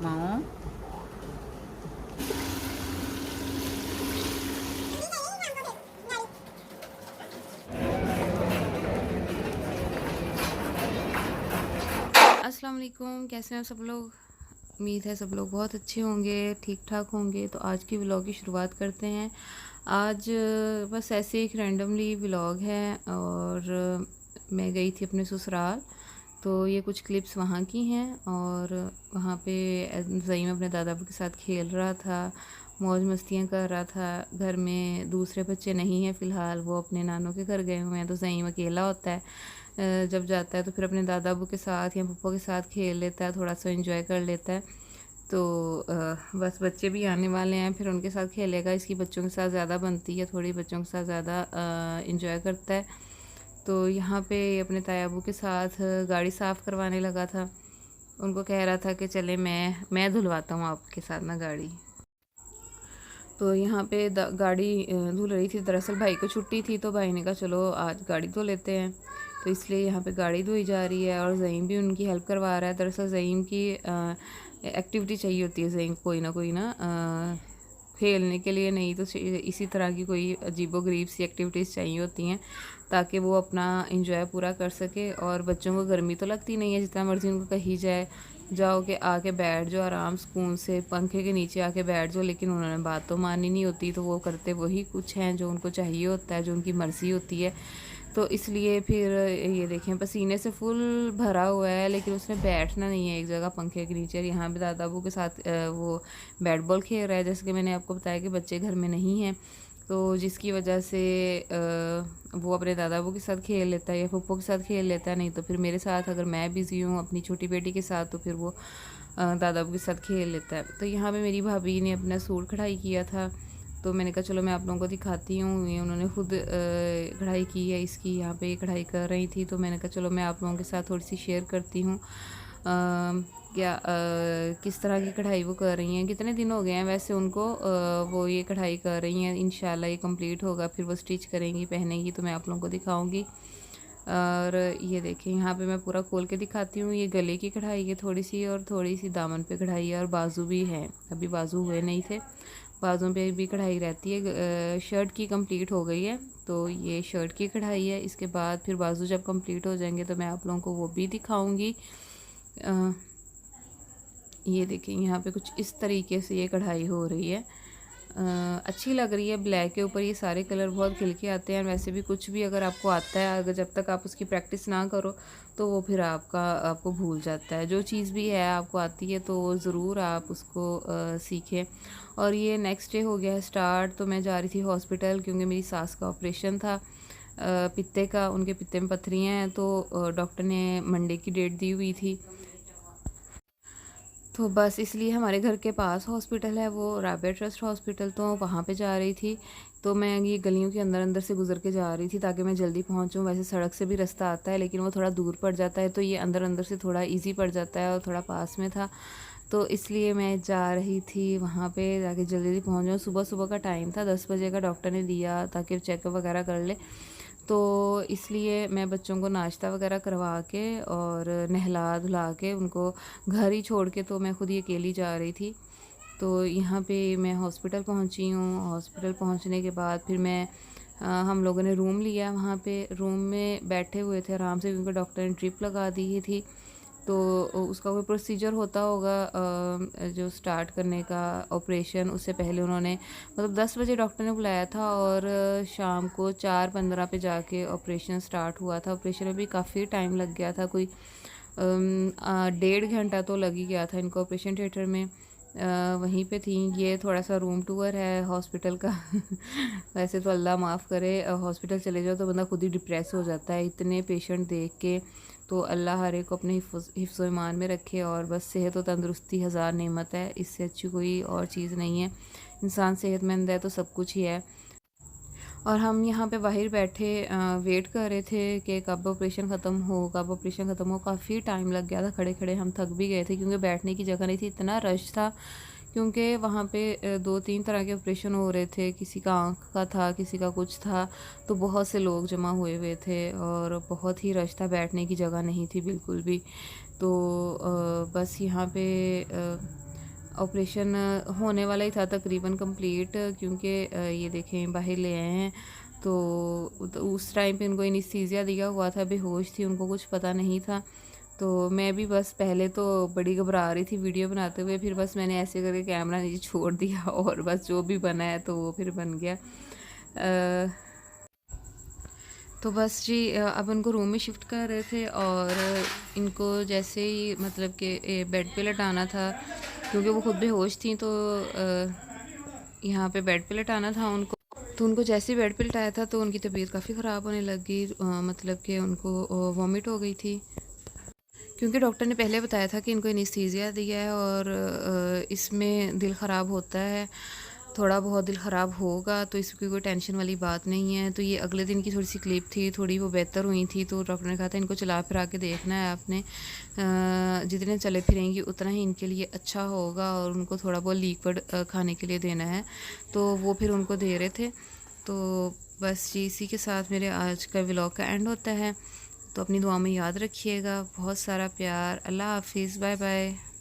mau. अस्सलाम वालेकुम, कैसे हैं सब लोग। उम्मीद है सब लोग बहुत अच्छे होंगे, ठीक ठाक होंगे। तो आज की व्लॉग की शुरुआत करते हैं। आज बस ऐसे एक रैंडमली व्लॉग है और मैं गई थी अपने ससुराल, तो ये कुछ क्लिप्स वहाँ की हैं। और वहाँ पे ज़ईम अपने दादा के साथ खेल रहा था, मौज मस्तियाँ कर रहा था। घर में दूसरे बच्चे नहीं हैं फ़िलहाल, वो अपने नानों के घर गए हुए हैं। तो ज़ईम अकेला होता है, जब जाता है तो फिर अपने दादा अबू के साथ या पप्पा के साथ खेल लेता है, थोड़ा सा एंजॉय कर लेता है। तो बस बच्चे भी आने वाले हैं, फिर उनके साथ खेलेगा। इसकी बच्चों के साथ ज़्यादा बनती है, थोड़ी बच्चों के साथ ज़्यादा इंजॉय करता है। तो यहाँ पे अपने ताया अबू के साथ गाड़ी साफ़ करवाने लगा था। उनको कह रहा था कि चले मैं धुलवाता हूँ आपके साथ ना गाड़ी। तो यहाँ पे गाड़ी धुल रही थी। दरअसल भाई को छुट्टी थी, तो भाई ने कहा चलो आज गाड़ी धो लेते हैं। तो इसलिए यहाँ पे गाड़ी धोई जा रही है और ज़ईम भी उनकी हेल्प करवा रहा है। दरअसल ज़ईम की एक्टिविटी चाहिए होती है, ज़ईम कोई ना खेलने के लिए नहीं तो इसी तरह की कोई अजीबोगरीब सी एक्टिविटीज़ चाहिए होती हैं, ताकि वो अपना इंजॉय पूरा कर सके। और बच्चों को गर्मी तो लगती नहीं है, जितना मर्ज़ी उनको कही जाए जाओ कि आके बैठ जाओ आराम सुकून से पंखे के नीचे आके बैठ जाओ, लेकिन उन्होंने बात तो माननी नहीं होती। तो वो करते वही कुछ हैं जो उनको चाहिए होता है, जो उनकी मर्ज़ी होती है। तो इसलिए फिर ये देखें पसीने से फुल भरा हुआ है, लेकिन उसने बैठना नहीं है एक जगह पंखे के नीचे। यहाँ पे दादा अबू के साथ वो बैट बॉल खेल रहा है। जैसे कि मैंने आपको बताया कि बच्चे घर में नहीं हैं, तो जिसकी वजह से वो अपने दादा अबू के साथ खेल लेता है या पप्पो के साथ खेल लेता है। नहीं तो फिर मेरे साथ, अगर मैं बिज़ी हूँ अपनी छोटी बेटी के साथ, तो फिर वो दादा अबू के साथ खेल लेता है। तो यहाँ पे मेरी भाभी ने अपना सूट कढ़ाई किया था, तो मैंने कहा चलो मैं आप लोगों को दिखाती हूँ। ये उन्होंने खुद कढ़ाई की है इसकी, यहाँ पे कढ़ाई कर रही थी। तो मैंने कहा चलो मैं आप लोगों के साथ थोड़ी सी शेयर करती हूँ किस तरह की कढ़ाई वो कर रही हैं। कितने दिन हो गए हैं वैसे उनको वो ये कढ़ाई कर रही हैं। इंशाल्लाह ये कंप्लीट होगा, फिर वो स्टिच करेंगी, पहनेंगी, तो मैं आप लोगों को दिखाऊंगी। और ये देखें यहाँ पे मैं पूरा खोल के दिखाती हूँ। ये गले की कढ़ाई है थोड़ी सी, और थोड़ी सी दामन पे कढ़ाई है, और बाजू भी है। अभी बाजू हुए नहीं थे, बाजू पे भी कढ़ाई रहती है। शर्ट की कंप्लीट हो गई है, तो ये शर्ट की कढ़ाई है। इसके बाद फिर बाजू जब कंप्लीट हो जाएंगे तो मैं आप लोगों को वो भी दिखाऊंगी। ये देखें यहाँ पे कुछ इस तरीके से ये कढ़ाई हो रही है। अच्छी लग रही है। ब्लैक के ऊपर ये सारे कलर बहुत खिल के आते हैं। वैसे भी कुछ भी अगर आपको आता है, अगर जब तक आप उसकी प्रैक्टिस ना करो तो वो फिर आपको भूल जाता है। जो चीज़ भी है आपको आती है तो ज़रूर आप उसको सीखें। और ये नेक्स्ट डे हो गया है स्टार्ट। तो मैं जा रही थी हॉस्पिटल, क्योंकि मेरी सास का ऑपरेशन था पित्ते का। उनके पित्ते में पथरियाँ हैं, तो डॉक्टर ने मंडे की डेट दी हुई थी। तो बस इसलिए हमारे घर के पास हॉस्पिटल है, वो राबिया ट्रस्ट हॉस्पिटल, तो वहाँ पे जा रही थी। तो मैं ये गलियों के अंदर अंदर से गुजर के जा रही थी ताकि मैं जल्दी पहुँचूँ। वैसे सड़क से भी रास्ता आता है, लेकिन वो थोड़ा दूर पड़ जाता है, तो ये अंदर अंदर से थोड़ा इजी पड़ जाता है, और थोड़ा पास में था, तो इसलिए मैं जा रही थी वहाँ पे ताकि जल्दी जल्दी पहुँच जाऊँ। सुबह सुबह का टाइम था, 10 बजे का डॉक्टर ने दिया ताकि चेकअप वगैरह कर ले। तो इसलिए मैं बच्चों को नाश्ता वगैरह करवा के और नहला धुला के उनको घर ही छोड़ के, तो मैं खुद ही अकेली जा रही थी। तो यहाँ पे मैं हॉस्पिटल पहुँची हूँ। हॉस्पिटल पहुँचने के बाद फिर हम लोगों ने रूम लिया। वहाँ पे रूम में बैठे हुए थे आराम से, क्योंकि डॉक्टर ने ड्रिप लगा दी थी। तो उसका कोई प्रोसीजर होता होगा जो स्टार्ट करने का ऑपरेशन, उससे पहले उन्होंने मतलब 10 बजे डॉक्टर ने बुलाया था, और शाम को 4:15 पे जाके ऑपरेशन स्टार्ट हुआ था। ऑपरेशन में भी काफ़ी टाइम लग गया था, कोई 1.5 घंटा तो लग ही गया था इनको ऑपरेशन थिएटर में। वहीं पे थी। ये थोड़ा सा रूम टूर है हॉस्पिटल का वैसे तो अल्लाह माफ़ करे, हॉस्पिटल चले जाओ तो बंदा खुद ही डिप्रेस हो जाता है इतने पेशेंट देख के। तो अल्लाह हर एक को अपने हिफ्ज़ ईमान में रखे। और बस सेहत और तंदुरुस्ती हज़ार नेमत है, इससे अच्छी कोई और चीज़ नहीं है। इंसान सेहतमंद है तो सब कुछ ही है। और हम यहाँ पे बाहर बैठे वेट कर रहे थे कि कब ऑपरेशन ख़त्म हो, कब ऑपरेशन ख़त्म हो। काफ़ी टाइम लग गया था, खड़े खड़े हम थक भी गए थे, क्योंकि बैठने की जगह नहीं थी, इतना रश था। क्योंकि वहाँ पे 2-3 तरह के ऑपरेशन हो रहे थे, किसी का आँख का था, किसी का कुछ था, तो बहुत से लोग जमा हुए हुए थे और बहुत ही रश था, बैठने की जगह नहीं थी बिल्कुल भी। तो बस यहाँ पे ऑपरेशन होने वाला ही था तकरीबन कंप्लीट, क्योंकि ये देखें बाहर ले आए हैं। तो उस टाइम पे उनको एनेस्थीसिया दिया हुआ था, बेहोश थी, उनको कुछ पता नहीं था। तो मैं भी बस पहले तो बड़ी घबरा रही थी वीडियो बनाते हुए, फिर बस मैंने ऐसे करके कैमरा नीचे छोड़ दिया और बस जो भी बना है तो वो फिर बन गया। तो बस जी अब उनको रूम में शिफ्ट कर रहे थे और इनको जैसे ही मतलब कि बेड पे लटाना था, क्योंकि वो खुद बेहोश थी, तो यहाँ पे बेड पे लटाना था उनको। तो उनको जैसे ही बेड पे लटाया था तो उनकी तबीयत काफ़ी ख़राब होने लग गई, मतलब कि उनको वॉमिट हो गई थी, क्योंकि डॉक्टर ने पहले बताया था कि इनको एनेस्थीसिया दिया है और इसमें दिल ख़राब होता है, थोड़ा बहुत दिल ख़राब होगा, तो इसकी कोई टेंशन वाली बात नहीं है। तो ये अगले दिन की थोड़ी सी क्लिप थी, थोड़ी वो बेहतर हुई थी, तो डॉक्टर ने कहा था इनको चला फिरा के देखना है आपने, जितने चले फिरेंगी उतना ही इनके लिए अच्छा होगा, और उनको थोड़ा बहुत लिक्विड खाने के लिए देना है, तो वो फिर उनको दे रहे थे। तो बस जी इसी के साथ मेरे आज का व्लॉग का एंड होता है। तो अपनी दुआ में याद रखिएगा, बहुत सारा प्यार। अल्लाह हाफिज़, बाय बाय।